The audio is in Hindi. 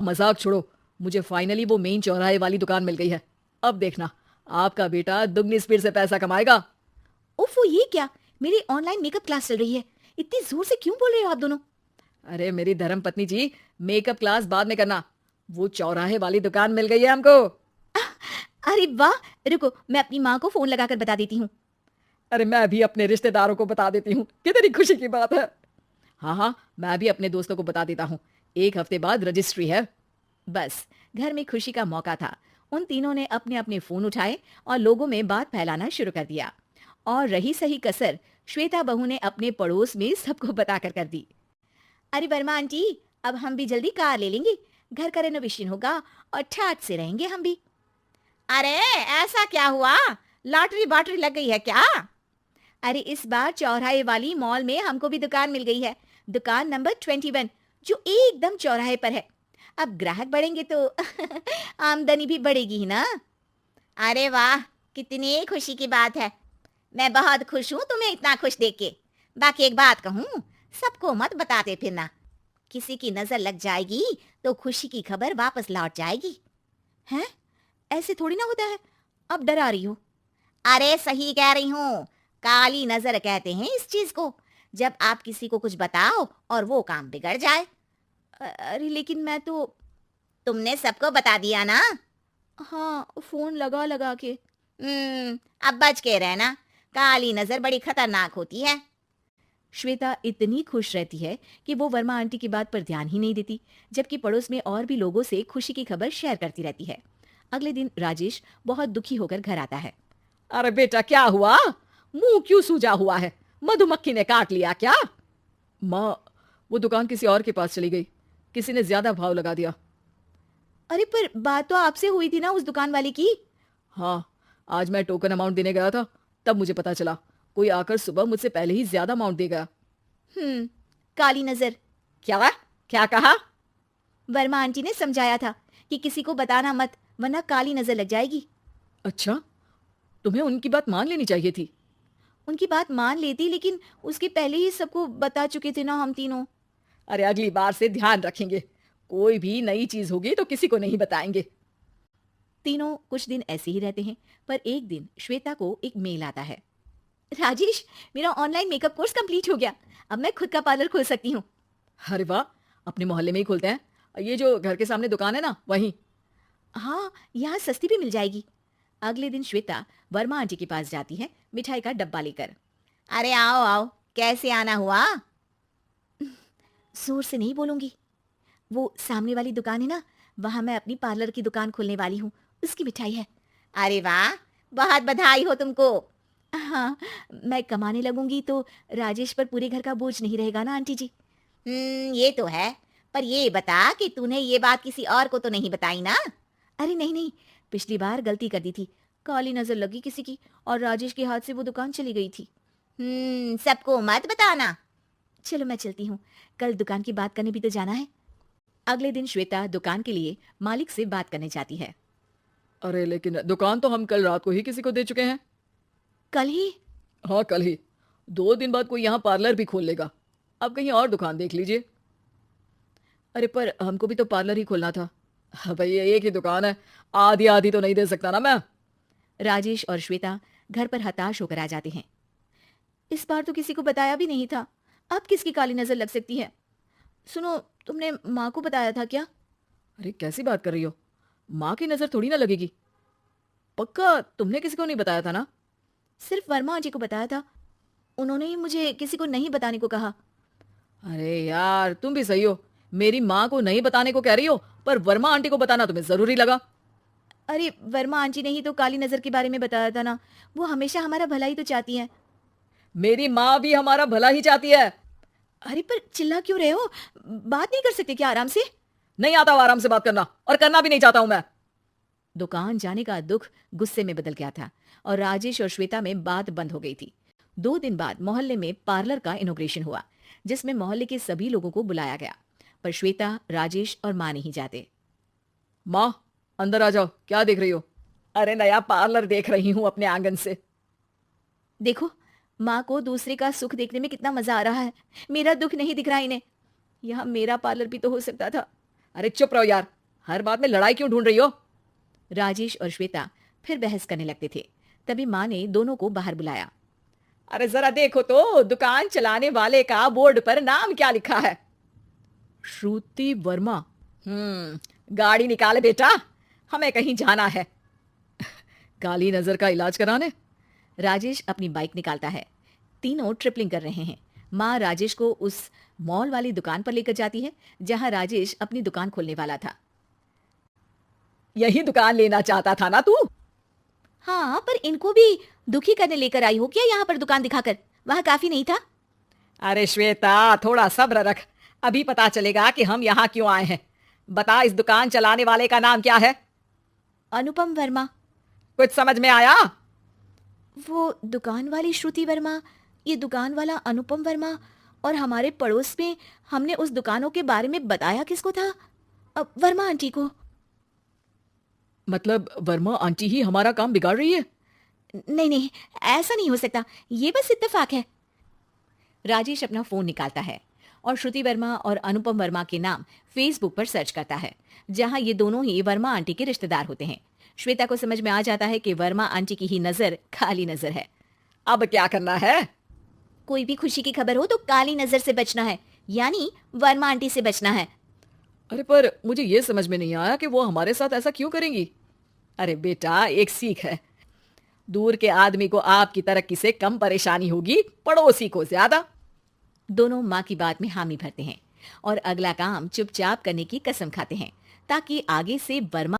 मजाक छोड़ो, मुझे फाइनली वो मेन चौराहे वाली दुकान मिल गई है। अब देखना, आपका बेटा दुगनी स्पीड से पैसा कमाएगा। ओफो, ये क्या? मेरी ऑनलाइन मेकअप क्लास चल रही है। इतनी जोर से क्यों बोल रहे हो आप दोनों? अरे मेरी धर्म पत्नी जी, मेकअप क्लास बाद में करना, वो चौराहे वाली दुकान मिल गई है हमको। अरे वाह! रुको, मैं अपनी माँ को फोन लगाकर बता देती हूँ। अरे मैं भी अपने रिश्तेदारों को बता देती हूँ, कितनी खुशी की बात है। हाँ हाँ, मैं भी अपने दोस्तों को बता देता हूँ, 1 हफ्ते बाद रजिस्ट्री है। बस, घर में खुशी का मौका था। उन तीनों ने अपने अपने फोन उठाए और लोगों में बात फैलाना शुरू कर दिया। और रही सही कसर श्वेता बहू ने अपने पड़ोस में सबको बताकर कर दी। अरे वर्मा आंटी, अब हम भी जल्दी कार ले लेंगे, घर का रेनोवेशन होगा और ठाट से रहेंगे हम भी। अरे ऐसा क्या हुआ? लॉटरी बाटरी लग गई है क्या? अरे इस बार चौराहे वाली मॉल में हमको भी दुकान मिल गई है। दुकान नंबर 21, जो एकदम चौराहे पर है। अब ग्राहक बढ़ेंगे तो आमदनी भी बढ़ेगी ही ना। अरे वाह, कितनी खुशी की बात है। मैं बहुत खुश हूँ तुम्हें इतना खुश देख के। बाकी एक बात कहूँ, सबको मत बताते फिरना। किसी की नजर लग जाएगी तो खुशी की खबर वापस लौट जाएगी। हैं? ऐसे थोड़ी ना होता है। अब डरा रही हो। अरे सही कह रही हूँ, काली नजर कहते हैं इस चीज को, जब आप किसी को कुछ बताओ और वो काम बिगड़ जाए। अरे लेकिन मैं तो। तुमने सबको बता दिया ना? हाँ, फोन लगा लगा के। अब बच के रहना, काली नजर बड़ी खतरनाक होती है। श्वेता इतनी खुश रहती है कि वो वर्मा आंटी की बात पर ध्यान ही नहीं देती, जबकि पड़ोस में और भी लोगों से खुशी की खबर शेयर करती रहती है। अगले दिन राजेश बहुत दुखी होकर घर आता है। अरे बेटा क्या हुआ, मुंह क्यों सूजा हुआ है, मधुमक्खी ने काट लिया क्या? माँ, वो दुकान किसी और के पास चली गई, किसी ने ज्यादा भाव लगा दिया। अरे पर बात तो आपसे हुई थी ना उस दुकान वाले की। हाँ, आज मैं टोकन अमाउंट देने गया था, तब मुझे पता चला, कोई आकर सुबह मुझसे पहले ही ज्यादा अमाउंट दे गया। काली नजर। क्या? क्या कहा? वर्मा आंटी ने समझाया था कि किसी को बताना मत, वरना काली नजर लग जाएगी। अच्छा, तुम्हें उनकी बात मान लेनी चाहिए थी। उनकी बात मान लेती, लेकिन उसके पहले ही सबको बता चुके थे ना हम तीनों। अरे अगली बार से ध्यान रखेंगे, कोई भी नई चीज होगी तो किसी को नहीं बताएंगे। तीनों कुछ दिन ऐसे ही रहते हैं, पर एक दिन श्वेता को एक मेल आता है। राजेश, मेरा ऑनलाइन मेकअप कोर्स कंप्लीट हो गया। अब मैं खुद का पार्लर खोल सकती हूँ। अरे वाह, अपने मोहल्ले में ही खोलते हैं, ये जो घर के सामने दुकान है ना, वहीं। हाँ, यहाँ सस्ती भी मिल जाएगी। अगले दिन श्वेता वर्मा आंटी के पास जाती है, मिठाई का डब्बा लेकर। अरे आओ आओ, कैसे आना हुआ? जोर से नहीं बोलूंगी। वो सामने वाली दुकान है ना, वहां मैं अपनी पार्लर की दुकान खोलने वाली हूँ, उसकी मिठाई है। अरे वाह, बहुत बधाई हो तुमको। हाँ, मैं कमाने लगूंगी तो राजेश पर पूरे घर का बोझ नहीं रहेगा ना आंटी जी। ये तो है, पर ये बता कि तूने ये बात किसी और को तो नहीं बताई ना? अरे नहीं नहीं, पिछली बार गलती कर दी थी, काली नजर लगी किसी की और राजेश के हाथ से वो दुकान चली गई थी। सबको मत बताना। चलो मैं चलती हूँ, कल दुकान की बात करने भी तो जाना है। अगले दिन श्वेता दुकान के लिए मालिक से बात करने जाती है। अरे लेकिन दुकान तो हम कल रात को ही किसी को दे चुके हैं। कल ही? हाँ कल ही, 2 दिन बाद कोई यहाँ पार्लर भी खोल लेगा, अब कहीं और दुकान देख लीजिए। अरे पर हमको भी तो पार्लर ही खोलना था। हाँ भाई, ये एक ही दुकान है, आधी आधी तो नहीं दे सकता ना मैं। राजेश और श्वेता घर पर हताश होकर आ जाते हैं। इस बार तो किसी को बताया भी नहीं था, अब किसकी काली नजर लग सकती है? सुनो, तुमने माँ को बताया था क्या? अरे कैसी बात कर रही हो, माँ की नजर थोड़ी ना लगेगी। पक्का तुमने किसी को नहीं बताया था ना? सिर्फ वर्मा जी को बताया था, उन्होंने ही मुझे किसी को नहीं बताने को कहा। अरे यार तुम भी सही हो, मेरी माँ को नहीं बताने को कह रही हो, पर वर्मा आंटी को बताना तुम्हें जरूरी लगा। अरे वर्मा आंटी ने ही तो काली नजर के बारे में बताया था ना, वो हमेशा हमारा भला ही तो चाहती हैं। मेरी माँ भी हमारा भला ही चाहती है। अरे पर चिल्ला क्यों रहे हो? बात नहीं कर सकते क्या आराम से? नहीं आता हूँ आराम से बात करना, और करना भी नहीं चाहता हूं मैं। दुकान जाने का दुख गुस्से में बदल गया था और राजेश और श्वेता में बात बंद हो गई थी। 2 दिन बाद मोहल्ले में पार्लर का इनोग्रेशन हुआ, जिसमें मोहल्ले के सभी लोगों को बुलाया गया, पर श्वेता, राजेश और माँ नहीं जाते। माँ अंदर आ जाओ, क्या देख रही हो? अरे नया पार्लर देख रही हूँ अपने आंगन से। देखो, माँ को दूसरे का सुख देखने में कितना मजा आ रहा है, मेरा दुख नहीं दिख रहा इन्हें। यहाँ मेरा पार्लर भी तो हो सकता था। अरे चुप रहो यार, हर बात में लड़ाई क्यों ढूंढ रही हो? राजेश और श्वेता फिर बहस करने लगते थे। तभी माँ ने दोनों को बाहर बुलाया। अरे जरा देखो तो दुकान चलाने वाले का बोर्ड पर नाम क्या लिखा है? श्रुति वर्मा। गाड़ी निकाले बेटा, हमें कहीं जाना है। काली नजर का इलाज कराने। राजेश अपनी बाइक निकालता है। तीनों ट्रिपलिंग कर रहे हैं। माँ राजेश को उस मॉल वाली दुकान पर लेकर जाती है जहां राजेश अपनी दुकान खोलने वाला था। यही दुकान लेना चाहता था ना तू? हाँ, पर इनको भी दुखी करने लेकर आई हो क्या यहाँ पर दुकान दिखाकर? वहाँ काफी नहीं था? अरे श्वेता, थोड़ा सब्र रख, अभी पता चलेगा कि हम यहाँ क्यों आए हैं। बता, इस दुकान चलाने वाले का नाम क्या है? अनुपम वर्मा। कुछ समझ में आया? वो दुकान वाली श्रुति वर्मा, ये दुकान वाला अनुपम वर्मा, और हमारे पड़ोस में हमने उस दुकानों के बारे में बताया किसको था? वर्मा आंटी को। मतलब वर्मा आंटी ही हमारा काम बिगाड़ रही है? नहीं नहीं, ऐसा नहीं हो सकता, ये बस इत्तेफाक है। राजेश अपना फोन निकालता है और श्रुति वर्मा और अनुपम वर्मा के नाम फेसबुक पर सर्च करता है, जहां ये दोनों ही वर्मा आंटी के रिश्तेदार होते हैं। श्वेता को समझ में आ जाता है कि वर्मा आंटी की ही नजर काली नजर है। अब क्या करना है? कोई भी खुशी की खबर हो तो काली नजर से बचना है, यानी वर्मा आंटी से बचना है। अरे पर मुझे ये समझ में नहीं आया कि वो हमारे साथ ऐसा क्यों करेंगी? अरे बेटा, एक सीख है, दूर के आदमी को आपकी तरक्की से कम परेशानी होगी, पड़ोसी को ज्यादा। दोनों माँ की बात में हामी भरते हैं और अगला काम चुपचाप करने की कसम खाते हैं ताकि आगे से वर्मा